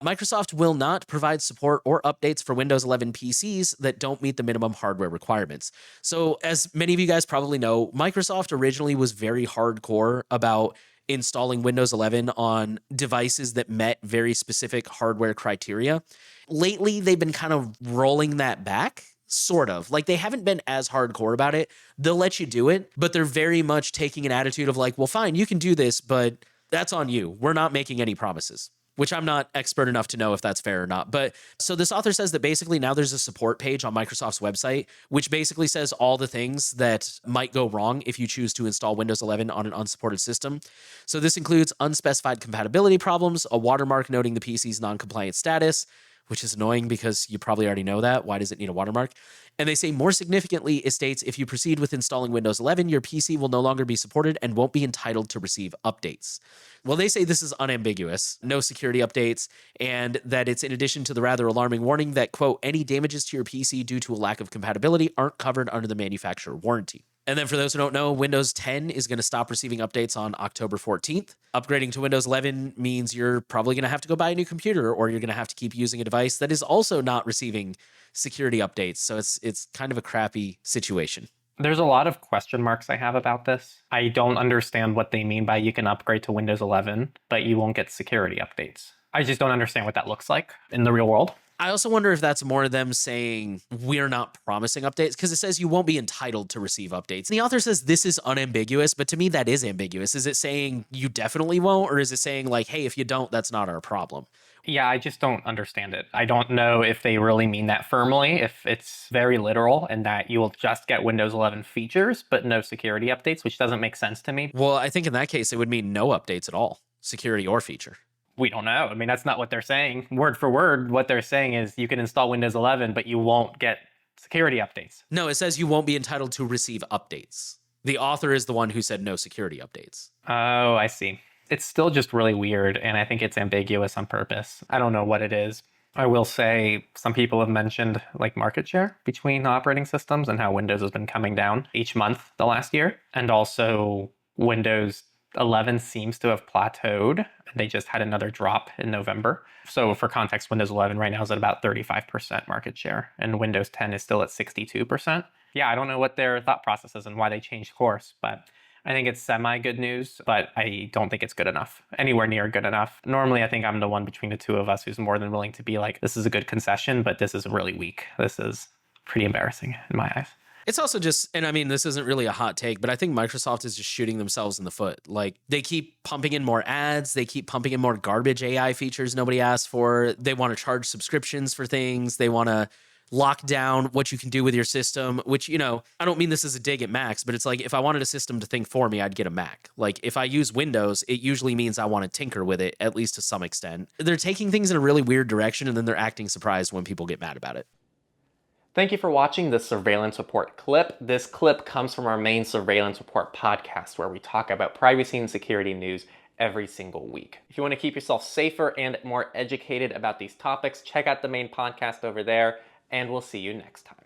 Microsoft will not provide support or updates for Windows 11 PCs that don't meet the minimum hardware requirements. So, as many of you guys probably know, Microsoft originally was very hardcore about installing Windows 11 on devices that met very specific hardware criteria. Lately, they've been kind of rolling that back. Sort of. Like, they haven't been as hardcore about it. They'll let you do it, but they're very much taking an attitude of like, well, fine, you can do this, but that's on you. We're not making any promises, which I'm not expert enough to know if that's fair or not. But so this author says that basically now there's a support page on Microsoft's website, which basically says all the things that might go wrong if you choose to install Windows 11 on an unsupported system. So this includes unspecified compatibility problems, a watermark noting the PC's non-compliant status, which is annoying because you probably already know that. Why does it need a watermark? And they say more significantly, it states if you proceed with installing Windows 11, your PC will no longer be supported and won't be entitled to receive updates. Well, they say this is unambiguous, no security updates, and that it's in addition to the rather alarming warning that, quote, any damages to your PC due to a lack of compatibility aren't covered under the manufacturer warranty. And then for those who don't know, Windows 10 is going to stop receiving updates on October 14th. Upgrading to Windows 11 means you're probably going to have to go buy a new computer, or you're going to have to keep using a device that is also not receiving security updates. So it's kind of a crappy situation. There's a lot of question marks I have about this. I don't understand what they mean by you can upgrade to Windows 11, but you won't get security updates. I just don't understand what that looks like in the real world. I also wonder if that's more them saying we're not promising updates, because it says you won't be entitled to receive updates. And the author says this is unambiguous, but to me that is ambiguous. Is it saying you definitely won't, or is it saying like, hey, if you don't, that's not our problem? Yeah, I just don't understand it. I don't know if they really mean that firmly, if it's very literal and that you will just get Windows 11 features, but no security updates, which doesn't make sense to me. Well, I think in that case, it would mean no updates at all, security or feature. We don't know. I mean, that's not what they're saying. Word for word, what they're saying is you can install Windows 11, but you won't get security updates. No, it says you won't be entitled to receive updates. The author is the one who said no security updates. Oh, I see. It's still just really weird, and I think it's ambiguous on purpose. I don't know what it is. I will say some people have mentioned like market share between operating systems and how Windows has been coming down each month the last year. And also Windows 11 seems to have plateaued. They just had another drop in November. So for context, Windows 11 right now is at about 35% market share, and Windows 10 is still at 62%. Yeah, I don't know what their thought process is and why they changed course, but I think it's semi-good news, but I don't think it's good enough, anywhere near good enough. Normally, I think I'm the one between the two of us who's more than willing to be like, this is a good concession, but this is really weak. This is pretty embarrassing in my eyes. It's also just, and I mean, this isn't really a hot take, but I think Microsoft is just shooting themselves in the foot. Like, they keep pumping in more ads. They keep pumping in more garbage AI features nobody asked for. They want to charge subscriptions for things. They want to lock down what you can do with your system, which, you know, I don't mean this as a dig at Macs, but it's like, if I wanted a system to think for me, I'd get a Mac. Like, if I use Windows, it usually means I want to tinker with it, at least to some extent. They're taking things in a really weird direction, and then they're acting surprised when people get mad about it. Thank you for watching this Surveillance Report clip. This clip comes from our main Surveillance Report podcast, where we talk about privacy and security news every single week. If you want to keep yourself safer and more educated about these topics, check out the main podcast over there, and we'll see you next time.